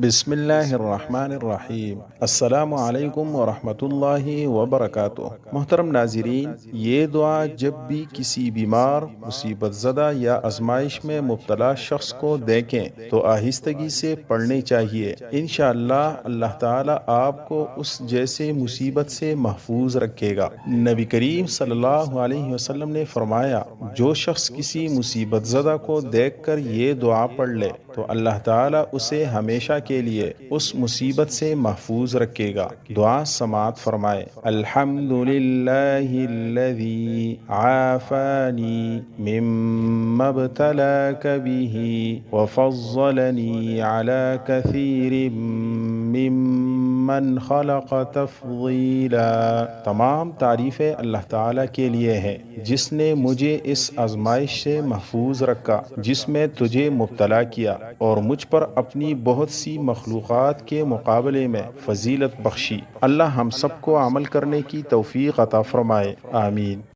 بسم اللہ الرحمن الرحیم۔ السلام علیکم ورحمۃ اللہ وبرکاتہ۔ محترم ناظرین، یہ دعا جب بھی کسی بیمار، مصیبت زدہ یا آزمائش میں مبتلا شخص کو دیکھیں تو آہستگی سے پڑھنی چاہیے۔ انشاءاللہ اللہ تعالیٰ آپ کو اس جیسے مصیبت سے محفوظ رکھے گا۔ نبی کریم صلی اللہ علیہ وسلم نے فرمایا، جو شخص کسی مصیبت زدہ کو دیکھ کر یہ دعا پڑھ لے تو اللہ تعالیٰ اسے ہمیشہ کے لیے اس مصیبت سے محفوظ رکھے گا۔ دعا سماعت فرمائے۔ الحمد للہ الذی عافانی مما ابتلاک بہ وفضلنی علی کثیر ممن خلق تفضیلا۔ تمام تعریفیں اللہ تعالیٰ کے لیے ہیں جس نے مجھے اس آزمائش سے محفوظ رکھا جس میں تجھے مبتلا کیا، اور مجھ پر اپنی بہت سی مخلوقات کے مقابلے میں فضیلت بخشی۔ اللہ ہم سب کو عمل کرنے کی توفیق عطا فرمائے، آمین۔